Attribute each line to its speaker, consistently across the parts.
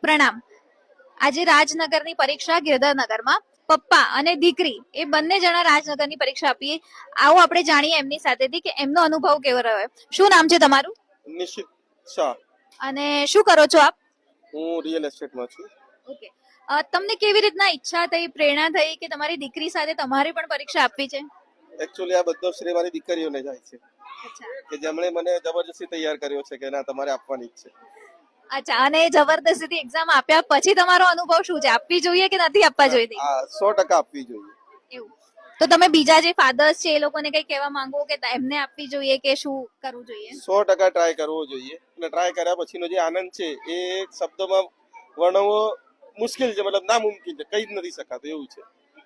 Speaker 1: પ્રણામ. આજે રાજનગરની પરીક્ષા ગિરધરનગરમાં પપ્પા અને દીકરી એ બંને જણા રાજનગરની પરીક્ષા આપી. આવો આપણે જાણીએ એમની સાથેથી કે એમનો અનુભવ કેવો રહ્યો. શું નામ છે તમારું
Speaker 2: નિશિત શાહ.
Speaker 1: અને શું કરો છો આપ?
Speaker 2: હું રિયલ એસ્ટેટમાં છું.
Speaker 1: ઓકે. તમને કેવી રીતના ઈચ્છા થઈ, પ્રેરણા થઈ કે તમારી દીકરી સાથે તમારે પણ પરીક્ષા આપવી છે?
Speaker 2: એકચ્યુઅલી આ બધો શ્રેય મારી દીકરીઓને જાય છે કે જેમણે મને જબરજસ્તી તૈયાર કર્યો છે કે ના તમારે આપવાની જ છે.
Speaker 1: અચ્છા, અને જબરદસ્તીથી એક્ઝામ આપ્યા પછી તમારો અનુભવ શું છે? આપવી જોઈએ કે નથી આપવા જોઈએ?
Speaker 2: આ 100% આપવી જોઈએ.
Speaker 1: એવું તો તમે બીજા જે ફાધર્સ છે એ લોકોને કઈ કહેવા માંગો કે એમને આપવી જોઈએ કે શું કરવું જોઈએ?
Speaker 2: 100% ટ્રાય કરવો જોઈએ અને ટ્રાય કર્યા પછીનો જે આનંદ છે એ શબ્દોમાં વર્ણવવો મુશ્કેલ છે, મતલબ નામુમકિન છે, કહી જ નથી શકાતું એવું છે.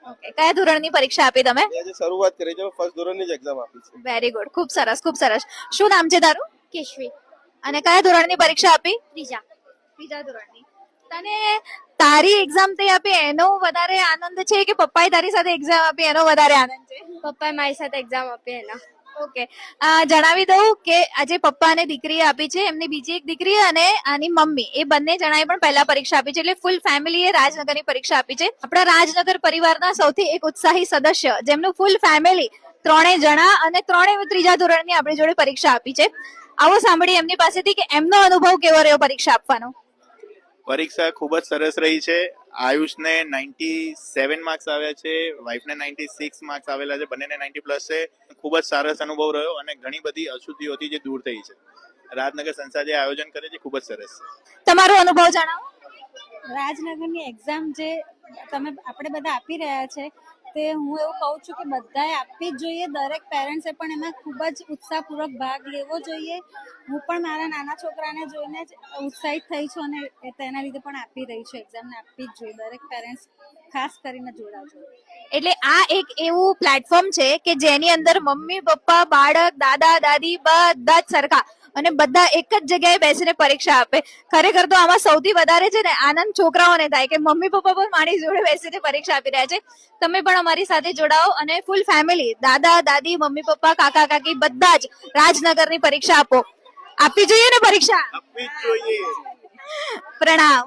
Speaker 1: ઓકે. કયા ધોરણની પરીક્ષા આપી તમે?
Speaker 2: મેં આજે શરૂઆત કરી છે, ફર્સ્ટ ધોરણની જ એક્ઝામ આપી છે.
Speaker 1: વેરી ગુડ, ખૂબ સરસ, ખૂબ સરસ. શું નામ છે તારું?
Speaker 3: કેશવી.
Speaker 1: અને કયા ધોરણની પરીક્ષા આપી?
Speaker 3: ત્રીજા.
Speaker 1: ત્રીજા ધોરણની. તને તારી એક્ઝામ તે આપી એનો વધારે આનંદ છે કે પપ્પાએ તારી સાથે એક્ઝામ આપી એનો વધારે આનંદ છે?
Speaker 3: પપ્પાએ મારી સાથે એક્ઝામ આપી એના.
Speaker 1: ઓકે. જણાવી દઉં કે આજે પપ્પા અને દીકરીએ આપી છે, એમની બીજી એક દીકરી અને આની મમ્મી એ બંને જણાએ પણ પહેલા પરીક્ષા આપી છે, એટલે ફૂલ ફેમિલીએ રાજનગરની પરીક્ષા આપી છે. આપણા રાજનગર પરિવારના સૌથી એક ઉત્સાહી સદસ્ય જેમનું ફૂલ ફેમિલી ત્રણેય જણા અને ત્રણેય ત્રીજા ધોરણની આપણી જોડે પરીક્ષા આપી છે. આવો સાંભળીએ એમની પાસેથી કે એમનો અનુભવ કેવો રહ્યો પરીક્ષા આપવાનો.
Speaker 4: પરીક્ષા ખૂબ જ સરસ રહી છે. આયુષને 97 માર્ક્સ આવ્યા છે, વાઇફને 96 માર્ક્સ આવેલા છે, બંનેને 90+ છે. ખૂબ જ સરસ અનુભવ રહ્યો અને ઘણી બધી અશુદ્ધિઓ હતી જે દૂર થઈ છે. રાજનગર સંસ્થા જે આયોજન કરે છે ખૂબ જ સરસ છે.
Speaker 1: તમારો અનુભવ જણાવો.
Speaker 5: રાજનગરની એક્ઝામ જે આપણે બધા આપી રહ્યા છે તે હું એવું કહું છું કે બધાએ આપવી જ જોઈએ. દરેક પેરેન્ટ્સે પણ એમાં ખૂબ જ ઉત્સાહપૂર્વક ભાગ લેવો જોઈએ. હું પણ મારા નાના છોકરાને જોઈને જ ઉત્સાહિત થઈ છું અને તેના લીધે પણ આપી રહી છું. એક્ઝામને આપવી જ જોઈએ. દરેક પેરેન્ટ્સ ખાસ કરીને જોડાજો.
Speaker 1: એટલે આ એક એવું પ્લેટફોર્મ છે કે જેની અંદર મમ્મી પપ્પા બાળક દાદા દાદી બધા જ સરખા અને બધા એક જ જગ્યાએ બેસીને પરીક્ષા આપે. ખરેખર તો આમાં સૌથી વધારે છે ને આનંદ છોકરાઓને થાય કે મમ્મી પપ્પા પણ મારી જોડે બેસીને પરીક્ષા આપી રહ્યા છે. તમે પણ અમારી સાથે જોડાઓ અને ફૂલ ફેમિલી દાદા દાદી મમ્મી પપ્પા કાકા કાકી બધા જ રાજનગરની પરીક્ષા આપો. આપવી જોઈએ ને પરીક્ષા.
Speaker 4: આપવી જ જોઈએ.
Speaker 1: પ્રણામ.